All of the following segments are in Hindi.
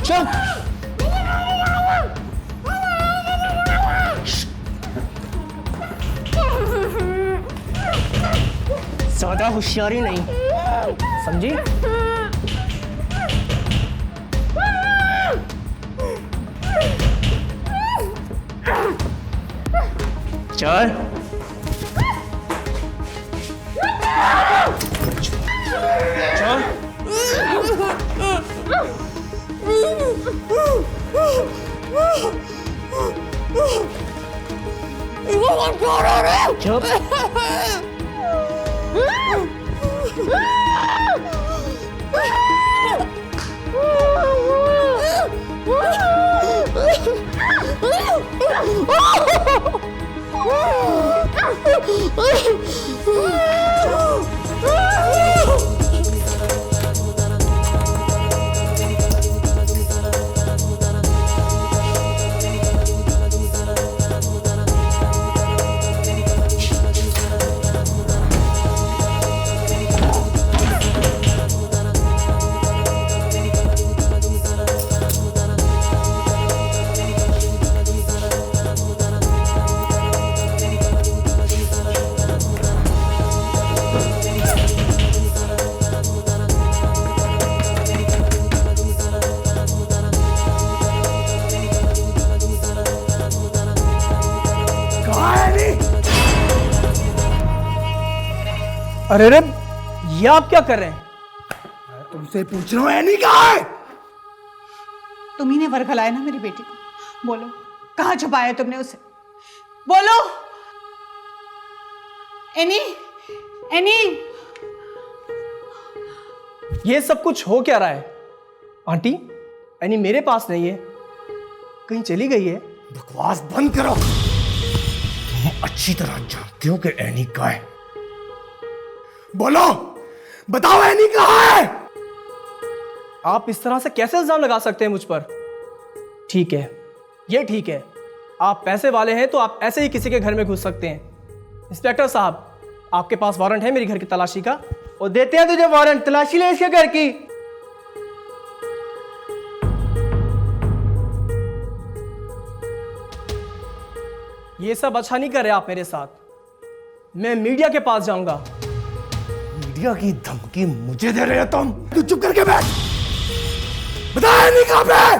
चुप। ज्यादा होशियारी नहीं, समझी? चल। चल। चुप। अरे रे, ये आप क्या कर रहे हैं? मैं तुमसे पूछ रहा हूं, एनी कहाँ है? तुम्ही ने वरखलाया ना मेरी बेटी को। बोलो, कहाँ छुपाया तुमने उसे? बोलो। Any, any. ये सब कुछ हो क्या रहा है? आंटी, एनी मेरे पास नहीं है, कहीं चली गई है। बकवास बंद करो। तुम अच्छी तरह जानते हो कि एनी कहाँ है। बोलो, बताओ एनी कहाँ है? आप इस तरह से कैसे इल्जाम लगा सकते हैं मुझ पर? ठीक है, ये ठीक है, आप पैसे वाले हैं तो आप ऐसे ही किसी के घर में घुस सकते हैं। इंस्पेक्टर साहब, आपके पास वारंट है मेरी घर की तलाशी का? और देते हैं तुझे वारंट, तलाशी ले इसके घर की। ये सब अच्छा नहीं कर रहे आप मेरे साथ। मैं मीडिया के पास जाऊंगा। मीडिया की धमकी मुझे दे रहे हो तुम? तू चुप करके बैठ। बता एनी कहाँ पे?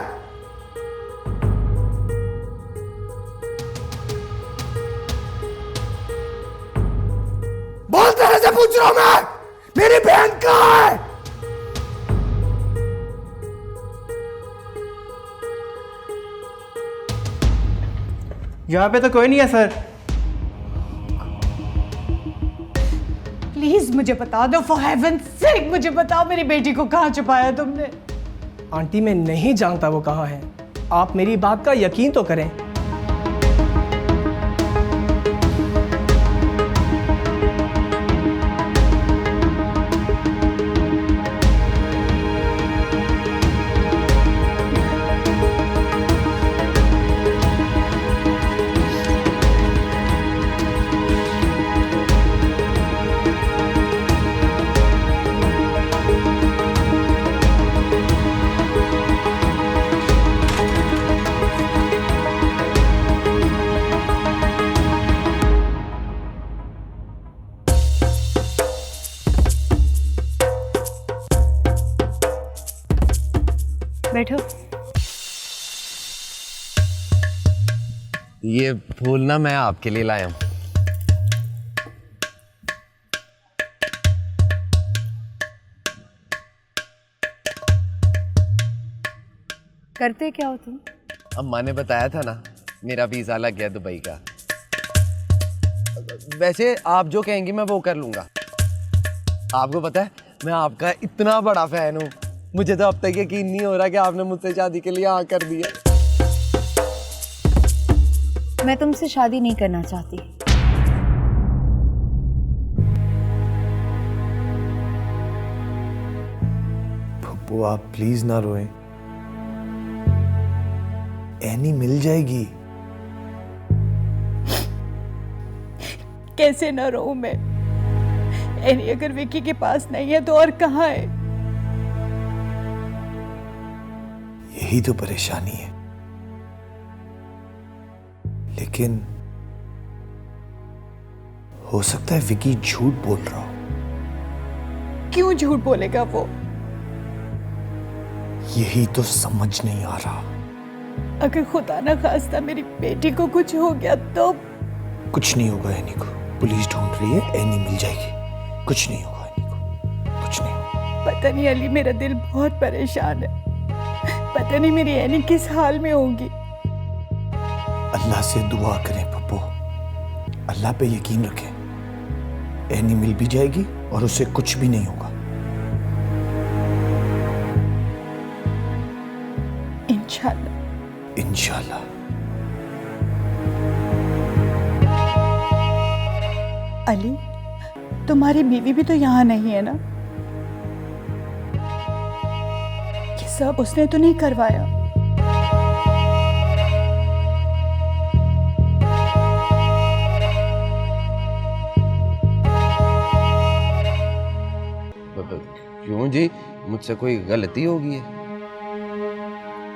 बोल, तेरे से पूछ रहा हूं मैं, मेरी बहन कहाँ है? यहाँ पे तो कोई नहीं है सर। प्लीज मुझे बता दो, फॉर हेवन सेक मुझे बताओ, मेरी बेटी को कहाँ छुपाया तुमने? आंटी, मैं नहीं जानता वो कहाँ है, आप मेरी बात का यकीन तो करें। बैठो। ये फूल ना मैं आपके लिए लाया हूं। करते क्या हो तुम? अम्मा ने बताया था ना, मेरा वीजा लग गया दुबई का। वैसे आप जो कहेंगी मैं वो कर लूंगा। आपको पता है मैं आपका इतना बड़ा फैन हूँ, मुझे तो अब तक यकीन नहीं हो रहा कि आपने मुझसे शादी के लिए हाँ कर दिया। मैं तुमसे शादी नहीं करना चाहती। पप्पू आप प्लीज ना रोएं, एनी मिल जाएगी। कैसे न रहूं मैं? एनी अगर विकी के पास नहीं है तो और कहाँ है? यही तो परेशानी है। लेकिन हो सकता है विकी झूठ बोल रहा हो। क्यों झूठ बोलेगा वो? यही तो समझ नहीं आ रहा। अगर खुदा न खास्ता मेरी बेटी को कुछ हो गया तो? कुछ नहीं होगा एनी को, पुलिस ढूंढ रही है, एनी मिल जाएगी। कुछ नहीं होगा एनी को, कुछ नहीं होगा। पता नहीं अली, मेरा दिल बहुत परेशान है। पता नहीं मेरी एनी किस हाल में होगी। अल्लाह से दुआ करें पप्पू, अल्लाह पे यकीन रखें। एनी मिल भी जाएगी और उसे कुछ भी नहीं होगा। इंशाल्लाह। इंशाल्लाह। अली, तुम्हारी बीवी भी तो यहाँ नहीं है ना? ये सब उसने तो नहीं करवाया? क्यों जी, मुझसे कोई गलती हो गई है?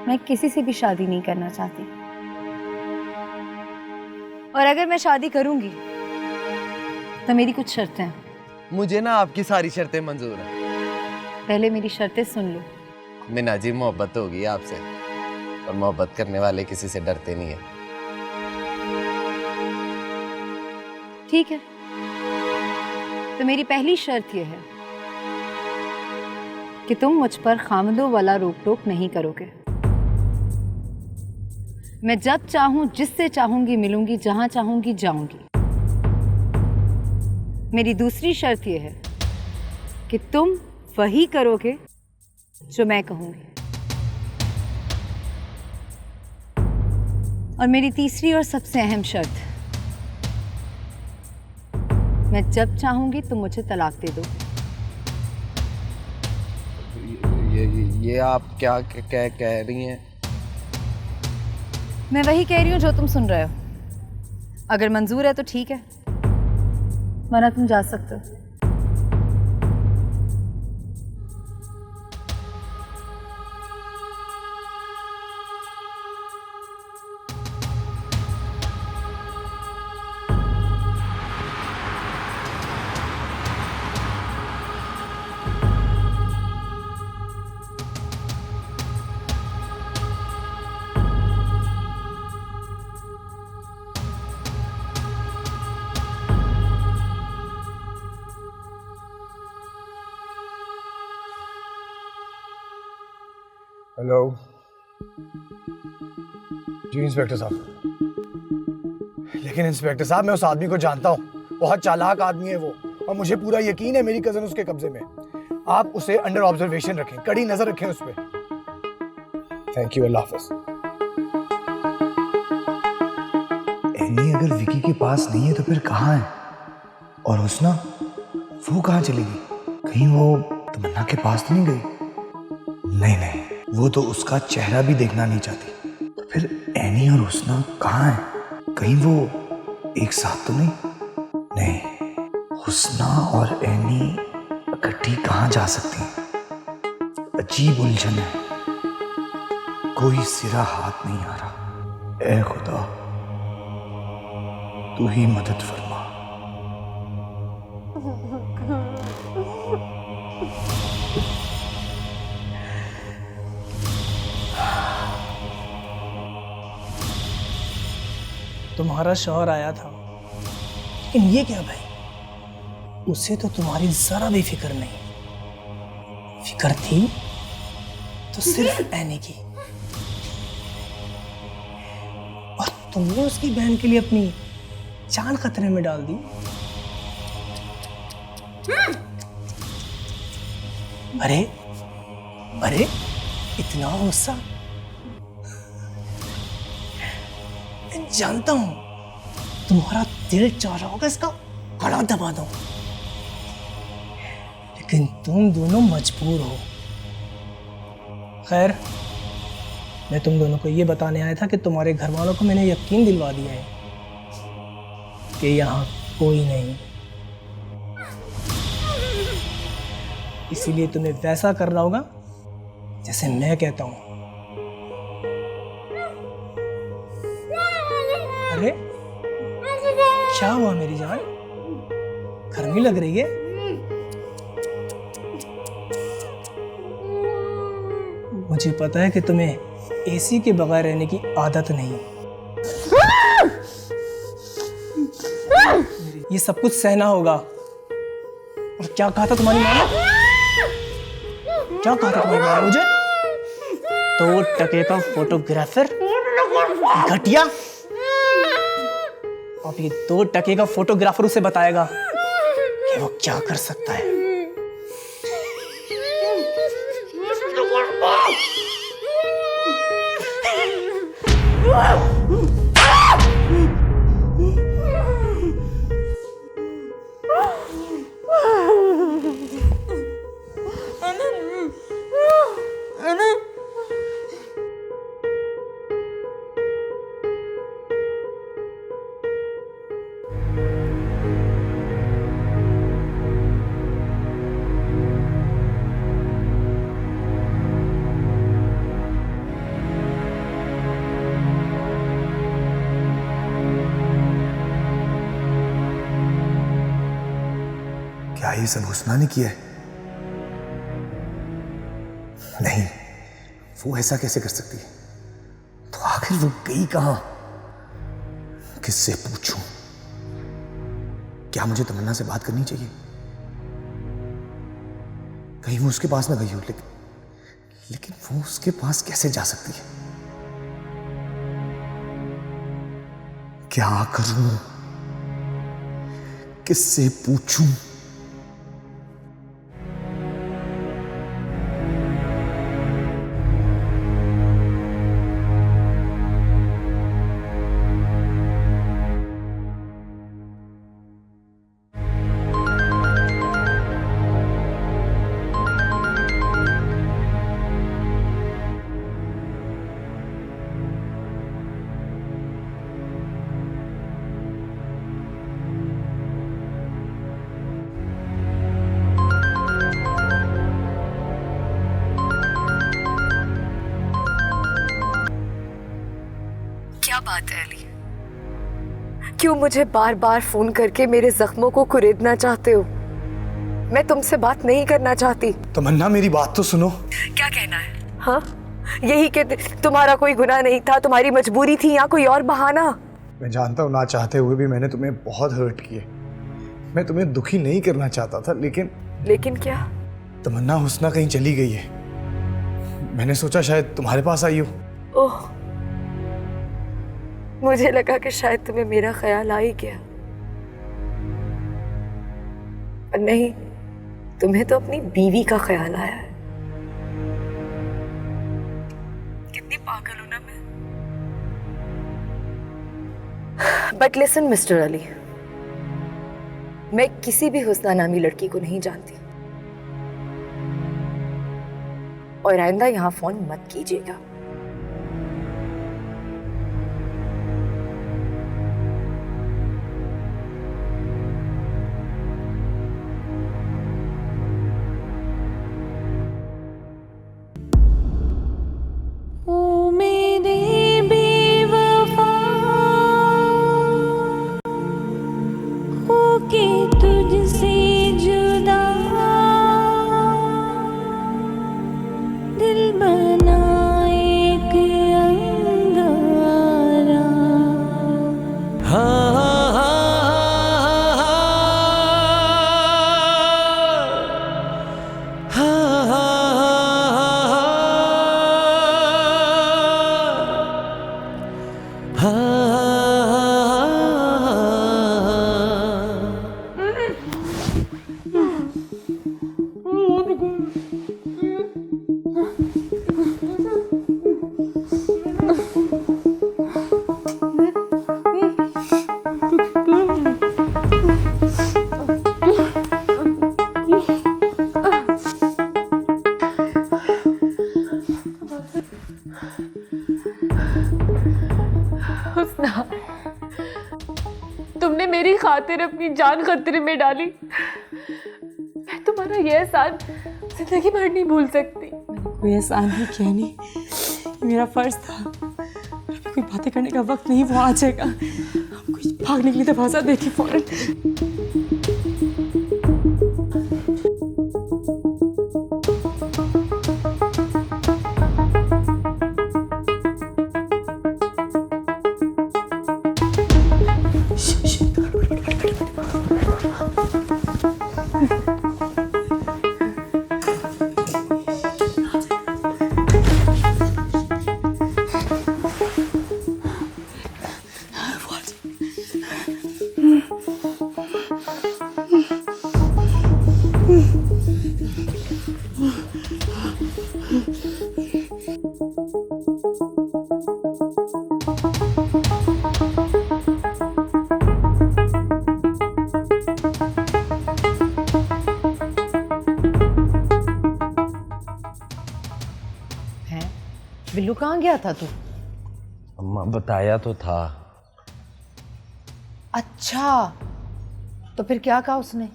मैं किसी से भी शादी नहीं करना चाहती, और अगर मैं शादी करूंगी तो मेरी कुछ शर्तें हैं। मुझे ना आपकी सारी शर्तें मंजूर हैं। पहले मेरी शर्तें सुन लो। मिना जी, मोहब्बत होगी आपसे, और मोहब्बत करने वाले किसी से डरते नहीं है। ठीक है, तो मेरी पहली शर्त यह है कि तुम मुझ पर खामदों वाला रोक टोक नहीं करोगे। मैं जब चाहूं जिससे चाहूंगी मिलूंगी, जहां चाहूंगी जाऊंगी। मेरी दूसरी शर्त यह है कि तुम वही करोगे जो मैं कहूंगी। और मेरी तीसरी और सबसे अहम शर्त, मैं जब चाहूंगी तुम मुझे तलाक दे दो। ये आप क्या कह रही हैं? मैं वही कह रही हूँ जो तुम सुन रहे हो। अगर मंजूर है तो ठीक है, वरना तुम जा सकते हो। हेलो जी इंस्पेक्टर साहब। लेकिन इंस्पेक्टर साहब, मैं उस आदमी को जानता हूँ, बहुत चालाक आदमी है वो, और मुझे पूरा यकीन है मेरी कजन उसके कब्जे में। आप उसे अंडर ऑब्जर्वेशन रखें, कड़ी नजर रखें उस पर। Thank you, Allah Hafiz. Any अगर विकी के पास नहीं है तो फिर कहाँ है? और हुस्ना, वो कहाँ चली गई? कहीं वो तमन्ना के पास तो नहीं गई? नहीं नहीं, वो तो उसका चेहरा भी देखना नहीं चाहती। तो फिर एनी और हुस्ना कहाँ है? कहीं वो एक साथ तो नहीं? नहीं, हुस्ना और एनी इकट्ठी कहाँ जा सकती हैं? अजीब उलझन है, कोई सिरा हाथ नहीं आ रहा। ए खुदा, तू ही मदद फरमा। तुम्हारा शौहर आया था, लेकिन ये क्या भाई, उसे तो तुम्हारी जरा भी फिक्र नहीं। फिक्र थी तो सिर्फ एनी की, और तुमने उसकी बहन के लिए अपनी जान खतरे में डाल दी। अरे अरे इतना गुस्सा? मैं जानता हूं तुम्हारा दिल चाह रहा होगा इसका गला दबा दो, लेकिन तुम दोनों मजबूर हो। खैर, मैं तुम दोनों को ये बताने आया था कि तुम्हारे घर वालों को मैंने यकीन दिलवा दिया है कि यहाँ कोई नहीं, इसीलिए तुम्हें वैसा करना होगा जैसे मैं कहता हूँ। अरे क्या हुआ मेरी जान, गर्मी लग रही है? मुझे पता है कि तुम्हें एसी के बगैर रहने की आदत नहीं है। ये सब कुछ सहना होगा। और क्या कहा था तुम्हारी माँ ने? क्या कहा था तुम्हारी माँ ने मुझे? 2 टके का फोटोग्राफर, घटिया। अब ये 2 टके का फोटोग्राफर उसे बताएगा कि वो क्या कर सकता है। क्या ये सब हुस्ना ने किया है? नहीं, वो ऐसा कैसे कर सकती है? तो आखिर वो गई कहां? किससे पूछूं? क्या मुझे तमन्ना से बात करनी चाहिए? कहीं वो उसके पास ना गई हो, लेकिन वो उसके पास कैसे जा सकती है? क्या करूं? किससे पूछूं? क्या बात है अली? क्यों मुझे बार बार फोन करके मेरे जख्मों को कुरेदना चाहते हो? मैं तुमसे बात नहीं करना चाहती। तमन्ना, मेरी बात तो सुनो। क्या कहना है? हाँ, यही कि तुम्हारा कोई गुनाह नहीं था, तुम्हारी मजबूरी थी या कोई और बहाना? मैं जानता हूँ ना चाहते हुए भी मैंने तुम्हें बहुत हर्ट किए। मैं तुम्हें दुखी नहीं करना चाहता था, लेकिन क्या? तमन्ना, हुस्ना कहीं चली गई है। मैंने सोचा शायद तुम्हारे पास आई हो। ओह, मुझे लगा कि शायद तुम्हें मेरा ख्याल आ ही गया, पर नहीं, तुम्हें तो अपनी बीवी का ख्याल आया है। कितनी पागल हूं ना मैं। बट लिसन मिस्टर अली, मैं किसी भी हुस्ना नामी लड़की को नहीं जानती, और आइंदा यहां फोन मत कीजिएगा। हुस्ना, तुमने मेरी खातिर अपनी जान खतरे में डाली। मैं तुम्हारा ये एहसान जिंदगी भर नहीं भूल सकती। कोई एहसान ही किया नहीं, मेरा फर्ज था। अभी कोई बातें करने का वक्त नहीं, वो आ जाएगा। हमको भागने के लिए दरवाजा देखिए फौरन। बिल्लू कहाँ गया था तू? अम्मा बताया तो था। अच्छा, तो फिर क्या कहा उसने?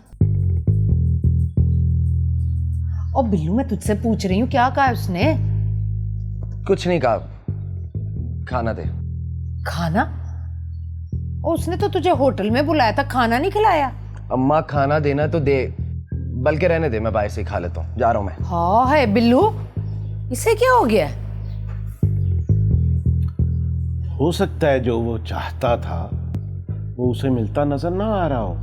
ओ बिल्लू, मैं तुझसे पूछ रही हूँ, क्या कहा उसने? कुछ नहीं कहा, खाना दे। खाना? ओ उसने तो तुझे होटल में बुलाया था, खाना नहीं खिलाया? अम्मा खाना देना तो दे, बल्कि रहने दे, मैं बाहर से ही खा लेता हूँ, जा रहा हूँ मैं। हाँ है बिल्लू, इसे क्या हो गया? हो सकता है जो वो चाहता था वो उसे मिलता नजर ना आ रहा हो।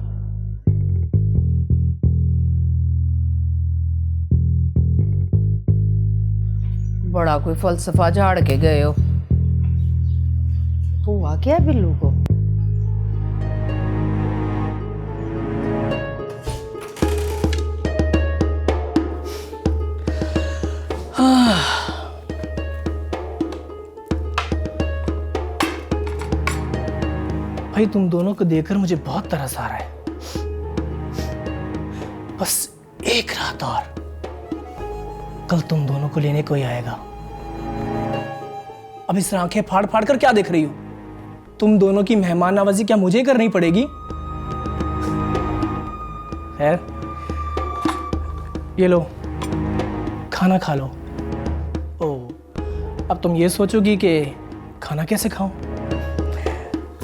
बड़ा कोई फलसफा झाड़ के गए हो। तो हुआ क्या है बिल्लू को? भाई तुम दोनों को देखकर मुझे बहुत तरस आ रहा है। बस एक रात और, कल तुम दोनों को लेने कोई आएगा। अब इस आंखें फाड़ फाड़ कर क्या देख रही हो? तुम दोनों की मेहमान नवाजी क्या मुझे करनी पड़ेगी? खैर, ये लो, खाना खा लो। ओ, अब तुम ये सोचोगी कि खाना कैसे खाऊं?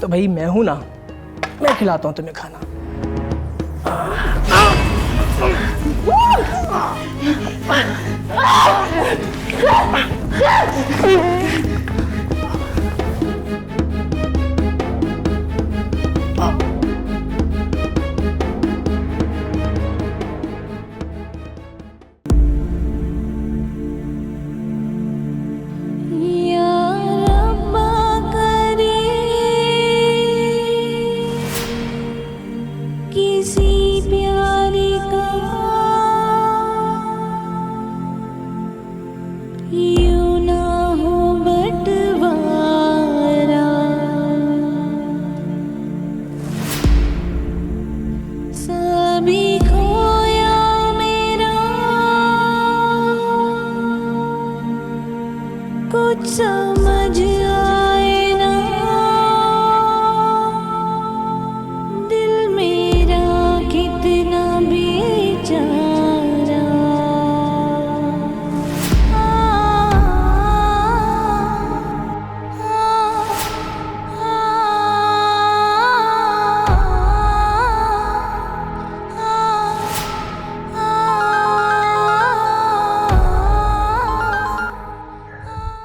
तो भाई मैं हूं ना, मैं खिलाता हूं तुम्हें खाना। समझ आए ना, दिल मेरा कितना बेचारा।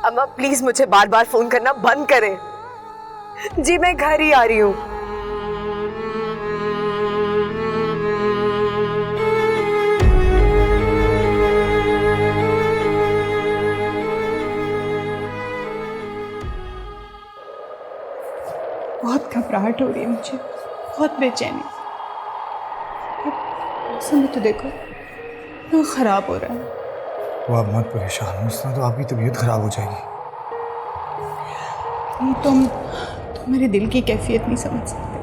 अम्मा प्लीज मुझे बार बार फोन करना बंद करें। जी मैं घर ही आ रही हूँ। बहुत घबराहट हो रही है मुझे, बहुत बेचैनी। मौसम तो देखो इतना खराब हो रहा है। वो आप मत परेशान हो, इस तरह तो आपकी तबीयत खराब हो जाएगी। तुम मेरे दिल की कैफियत नहीं समझ सकते।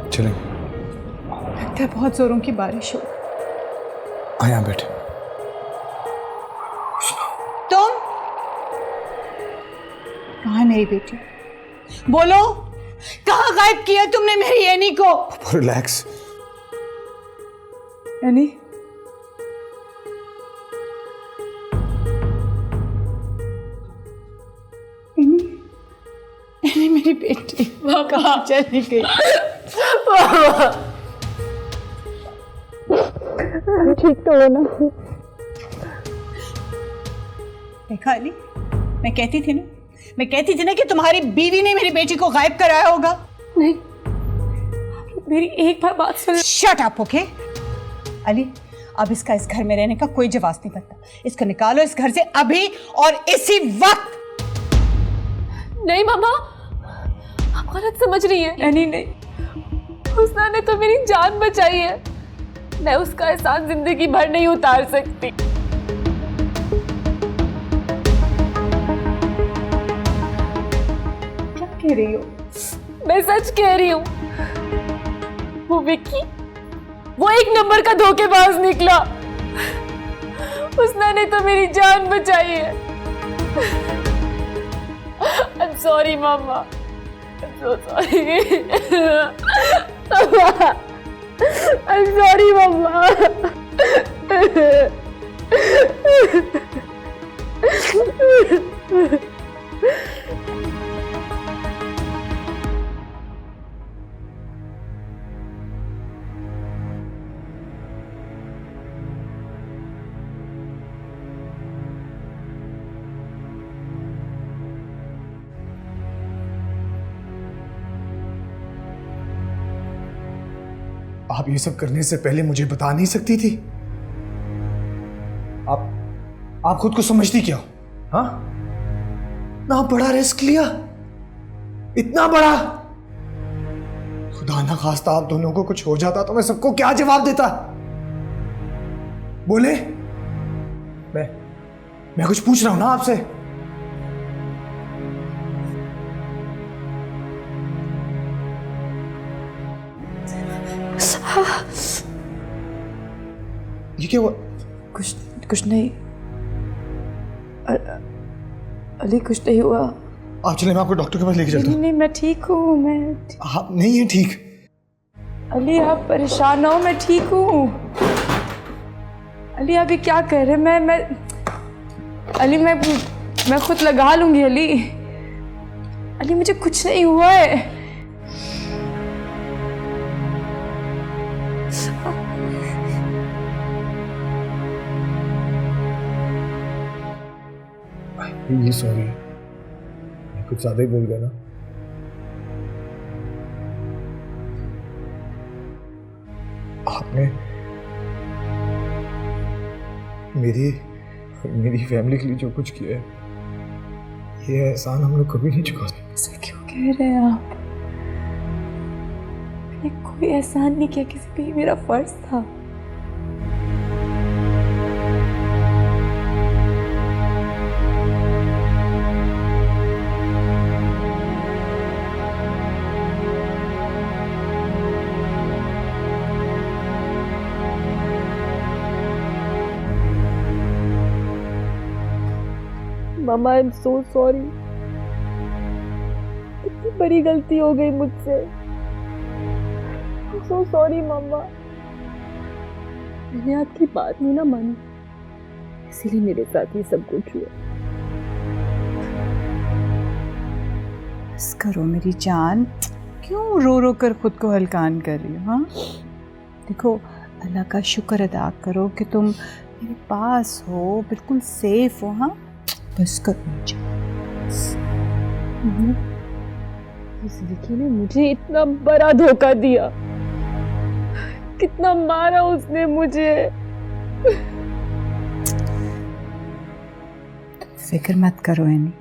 चलें, लगता है बहुत जोरों की बारिश हो। यहाँ बैठे। तुम कहाँ है मेरी बेटी? बोलो, कहाँ गायब किया तुमने मेरी एनी को? रिलैक्स। एनी, एनी मेरी बेटी कहाँ चली गई? ठीक तो हो ना? देखा अली, मैं कहती थी ना कि तुम्हारी बीवी ने मेरी बेटी को गायब कराया होगा। नहीं, मेरी एक बार बात सुन। Shut up, okay? अली, अब इसका इस घर में रहने का कोई जवाब नहीं बनता। इसको निकालो इस घर से अभी और इसी वक्त। नहीं मामा, आप गलत समझ रही हैं। नहीं, हुस्ना ने तो मेरी जान बचाई है। मैं उसका एहसान जिंदगी भर नहीं उतार सकती। क्या कह रही हो? मैं सच कह रही हूँ। वो विक्की, वो एक नंबर का धोखेबाज निकला। हुस्ना ने तो मेरी जान बचाई है। I'm sorry mama, I'm so sorry. I'm sorry मामा। आप ये सब करने से पहले मुझे बता नहीं सकती थी? आप खुद को समझती क्या हो? हाँ, ना बड़ा रिस्क लिया, इतना बड़ा। खुदा ना खास्ता आप दोनों को कुछ हो जाता तो मैं सबको क्या जवाब देता? बोले, मैं कुछ पूछ रहा हूं ना आपसे। ये क्या हुआ? कुछ नहीं अली, कुछ नहीं हुआ। आप चले, मैं आपको डॉक्टर के पास लेके चलता हूँ। नहीं, मैं ठीक हूँ। आप नहीं है ठीक? अली, आप परेशान ना हो, मैं ठीक हूँ। अली, आप ये क्या कह रहे हैं? अली, मैं खुद लगा लूंगी। अली, मुझे कुछ नहीं हुआ है। ये सॉरी, मैं कुछ ज्यादा ही बोल गया ना। आपने मेरी फैमिली के लिए जो कुछ किया है, ये एहसान हम लोग कभी नहीं चुका सकते। ऐसा क्यों कह रहे हैं आप? मैंने कोई एहसान नहीं किया किसी पे, ये मेरा फर्ज था। मामा, आई एम सो सॉरी। इतनी बड़ी गलती हो गई मुझसे। सो सॉरी मामा। मैंने आपकी बात नहीं ना मानी, इसीलिए मेरे साथ ये सब कुछ हुआ। बस करो मेरी जान, क्यों रो रो कर खुद को हलकान कर रही हो? हाँ, देखो, अल्लाह का शुक्र अदा करो कि तुम मेरे पास हो, बिल्कुल सेफ हो। हाँ, बस करो मुझे। इस विकी ने मुझे इतना बड़ा धोखा दिया, कितना मारा उसने मुझे। फिक्र मत करो एनी,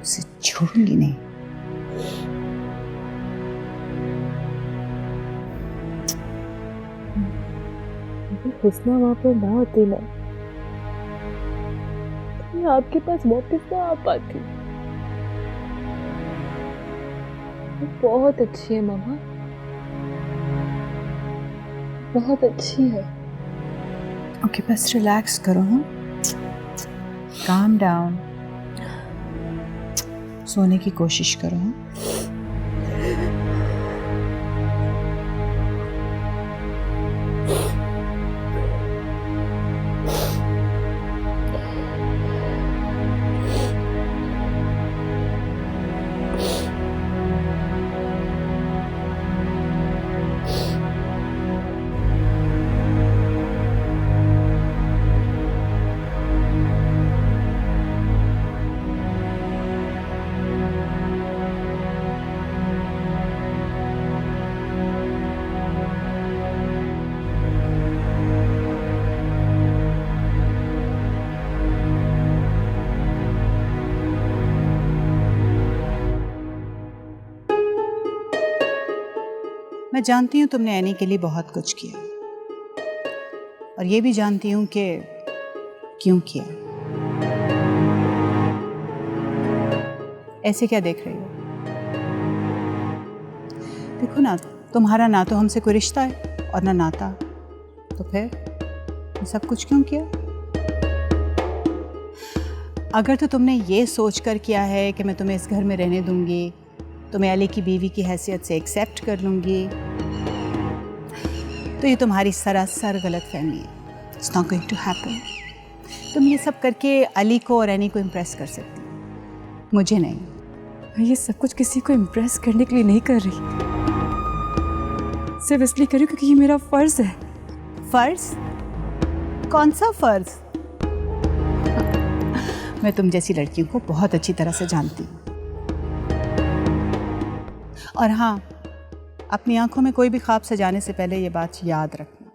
उसे छोड़ूंगी नहीं। हुस्ना वहां पर ना होती ना, तो मैं आपके पास वापस ना आ पाती। वो बहुत अच्छी है मामा, बहुत अच्छी है। ओके, बस रिलैक्स करो। हाँ, काम डाउन। सोने की कोशिश करो। हाँ? मैं जानती हूँ तुमने एनी के लिए बहुत कुछ किया, और ये भी जानती हूँ कि क्यों किया। ऐसे क्या देख रही हो? देखो ना, तुम्हारा ना तो हमसे कोई रिश्ता है और ना नाता, तो फिर ये सब कुछ क्यों किया? अगर तो तुमने ये सोच कर किया है कि मैं तुम्हें इस घर में रहने दूंगी, तुम्हें अली की बीवी की हैसियत से एक्सेप्ट कर लूंगी, तो ये तुम्हारी सरासर गलतफहमी है। It's not going to happen. तुम ये सब करके अली को और एनी को इम्प्रेस कर सकती हो, मुझे नहीं। मैं ये सब कुछ किसी को इम्प्रेस करने के लिए नहीं कर रही, सिर्फ इसलिए कर रही हूँ क्योंकि ये मेरा फर्ज है। फर्ज? कौन सा फर्ज? मैं तुम जैसी लड़कियों को बहुत अच्छी तरह से जानती हूँ। और हाँ, अपनी आंखों में कोई भी ख्वाब सजाने से पहले ये बात याद रखना,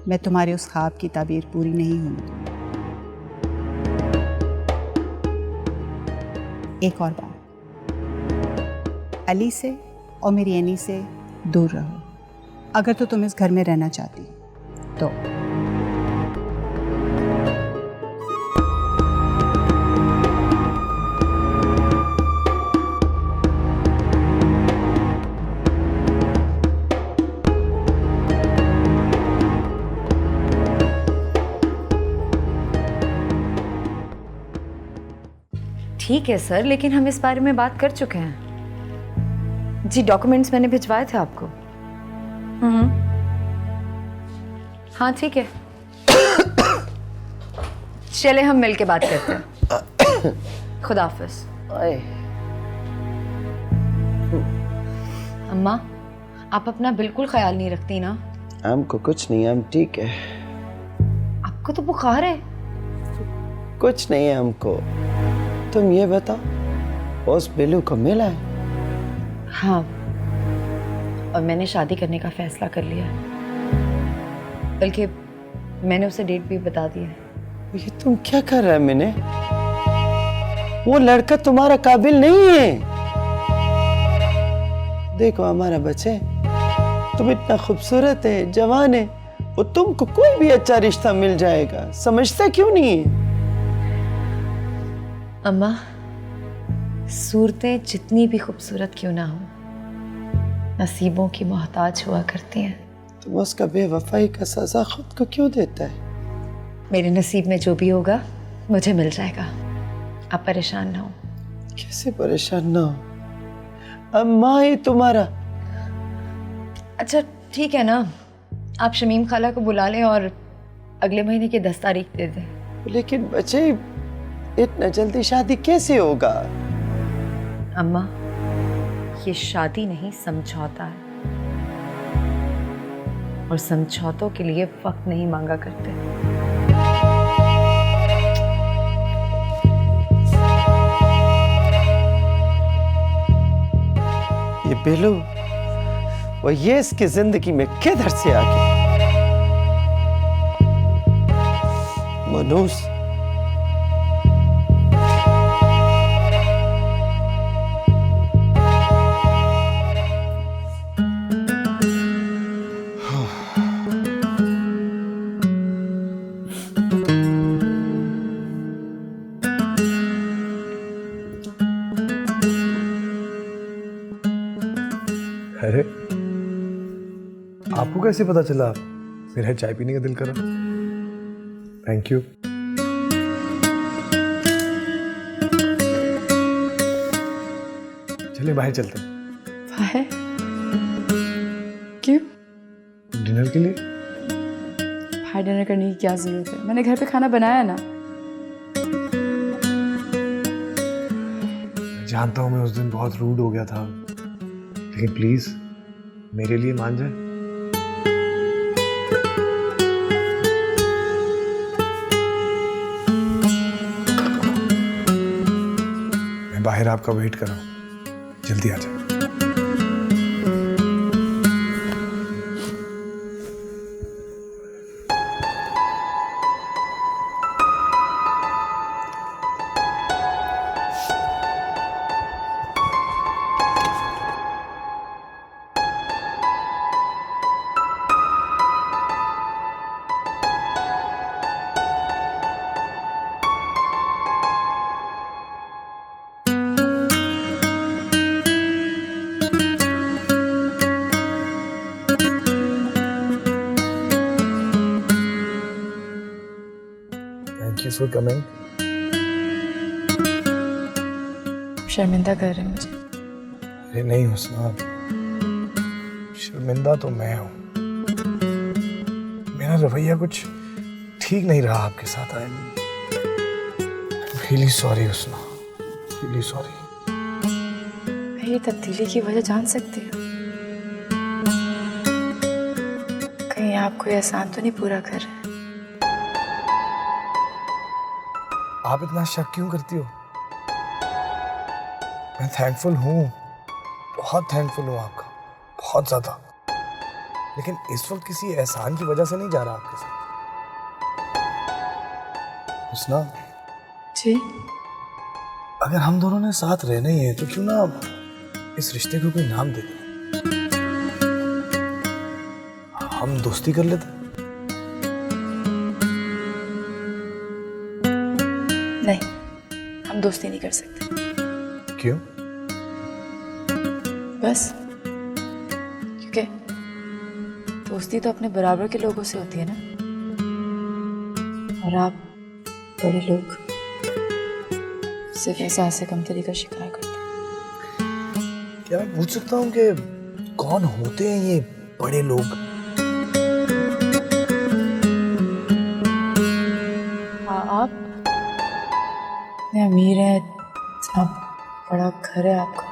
मैं तुम्हारे उस ख्वाब की ताबीर पूरी नहीं होने दूंगी। एक और बात, अली से और मेरी एनी से दूर रहो, अगर तो तुम इस घर में रहना चाहती हो तो। ठीक है सर, लेकिन हम इस बारे में बात कर चुके हैं। जी, डॉक्यूमेंट्स मैंने भिजवाए थे आपको। हाँ ठीक है, चले हम मिल के बात करते हैं। खुदा हाफिज। अम्मा, आप अपना बिल्कुल ख्याल नहीं रखती ना? हमको कुछ नहीं, हम ठीक है। आपको तो बुखार है। कुछ नहीं है हमको। तुम ये बताओ, उस बिल्लू को मिला है? हाँ, और मैंने शादी करने का फैसला कर लिया, बल्कि मैंने उसे डेट भी बता दी है। ये तुम क्या कर रहा है? मैंने वो लड़का तुम्हारा काबिल नहीं है। देखो हमारा बच्चे, तुम इतना खूबसूरत है, जवान है, और तुमको कोई भी अच्छा रिश्ता मिल जाएगा, समझता क्यों नहीं है? अम्मा, सूरतें जितनी भी खूबसूरत क्यों ना हो, नसीबों की मोहताज हुआ करती हैं। तुम उसका बेवफाई का सजा खुद को क्यों देता है? मेरे नसीब में जो भी होगा मुझे मिल जाएगा, आप परेशान ना हो। कैसे परेशान ना हो? अम्मा ही तुम्हारा। अच्छा ठीक है ना, आप शमीम खाला को बुला लें और अगले महीने की 10 तारीख दे दें। लेकिन बच्चे, इतना जल्दी शादी कैसे होगा? अम्मा, ये शादी नहीं, समझौता है, और समझौतों के लिए वक्त नहीं मांगा करते। ये बेलू, वो ये इसकी जिंदगी में किधर से आ गया? मनूस, अरे आपको कैसे पता चला? मेरा चाय पीने का दिल करा। Thank you. चलिए बाहर चलते हैं बाहर? क्यों? डिनर के लिए। बाहर डिनर करने की क्या जरूरत है? मैंने घर पे खाना बनाया ना। मैं जानता हूँ मैं उस दिन बहुत रूड हो गया था, लेकिन प्लीज मेरे लिए मान जाए। मैं बाहर आपका वेट कर रहा हूँ, जल्दी आ जाए। Thank you for coming. शर्मिंदा कर रहे हैं मुझे। अरे नहीं हुस्ना, शर्मिंदा तो मैं हूँ। मेरा रवैया कुछ ठीक नहीं रहा आपके साथ। I am really sorry Husna, really sorry. मेरी तब्दीली की वजह जान सकती हो? कहीं आप कोई एहसान तो नहीं पूरा कर रहे? आप इतना शक क्यों करती हो? मैं थैंकफुल हूँ, बहुत थैंकफुल हूँ आपका, बहुत ज्यादा। लेकिन इस वक्त किसी एहसान की वजह से नहीं जा रहा आपके साथ। हुस्ना जी? अगर हम दोनों ने साथ रहना ही है तो क्यों ना इस रिश्ते को कोई नाम दे दें? हम दोस्ती कर लेते। नहीं, हम दोस्ती नहीं कर सकते। क्यों? बस क्योंकि दोस्ती तो अपने बराबर के लोगों से होती है ना, और आप बड़े लोग सिर्फ एहसास से कमतरी का शिकार करते हैं। क्या मैं पूछ सकता हूँ कि कौन होते हैं ये बड़े लोग? हाँ, आप इतने अमीर हैं, इतना बड़ा घर है आपका।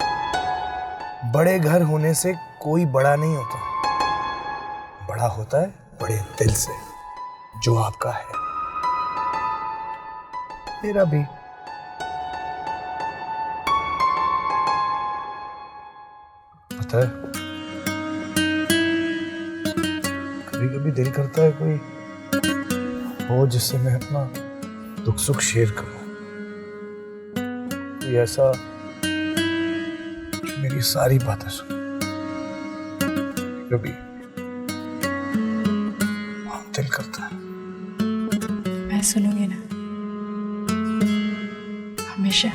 बड़े घर होने से कोई बड़ा नहीं होता, बड़ा होता है बड़े दिल से, जो आपका है, मेरा भी। पता है, कभी कभी दिल करता है कोई हो जिससे मैं अपना दुख सुख शेयर करूं, कोई ऐसा जो मेरी सारी बातें सुने। कभी बहुत दिल करता है। मैं सुनूंगी ना, हमेशा।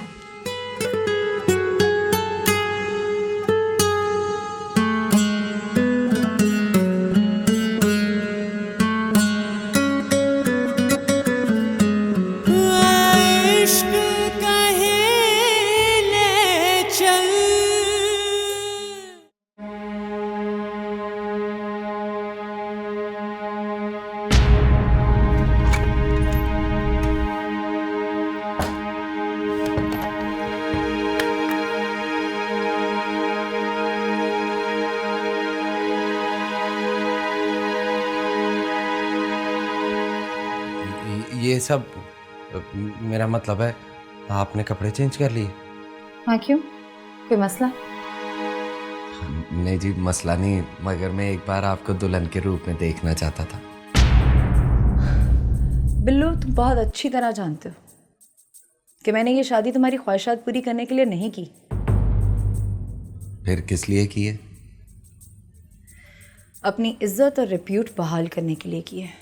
ये सब, मेरा मतलब है आपने कपड़े चेंज कर लिए? हाँ, क्यों? कोई मसला? नहीं जी, मसला नहीं, मगर मैं एक बार आपको दुल्हन के रूप में देखना चाहता था। बिल्लू, तुम बहुत अच्छी तरह जानते हो कि मैंने ये शादी तुम्हारी ख्वाहिशात पूरी करने के लिए नहीं की। फिर किस लिए की है? अपनी इज्जत और रिप्यूट बहाल करने के लिए की है।